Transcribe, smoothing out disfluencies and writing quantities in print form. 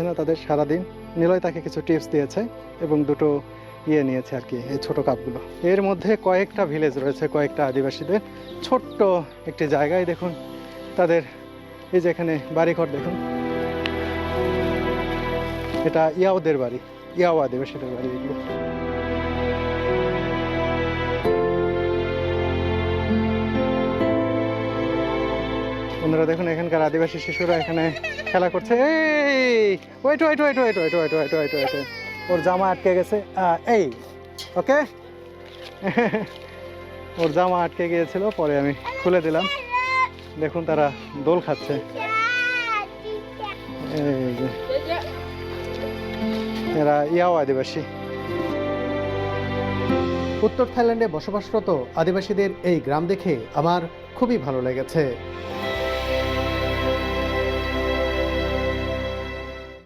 পাচ্ছে না তাদের সারাদিন। নিলয় তাকে কিছু টিপস দিয়েছে এবং দুটো নিয়েছে আর কি, এই ছোট কাপগুলো। এর মধ্যে কয়েকটা ভিলেজ রয়েছে, কয়েকটা আদিবাসীদের ছোট্ট একটি জায়গায়। দেখুন তাদের এই যে এখানে বাড়িঘর দেখুন, এটা ইয়াওদের বাড়ি, ইয়াও আদিবাসীদের বাড়ি এগুলো। বন্ধুরা দেখুন এখানকার আদিবাসী শিশুরা এখানে খেলা করছে। এই wait wait wait wait wait wait wait wait wait, ওর জামা আটকে গেছে। এই ওকে, ওর জামা আটকে গিয়েছিল, পরে আমি খুলে দিলাম। দেখুন তারা দোল খাচ্ছে। এই যে এরা ইয়াও আদিবাসী। উত্তর থাইল্যান্ডে বসবাসরত আদিবাসীদের এই গ্রাম দেখে আমার খুবই ভালো লেগেছে।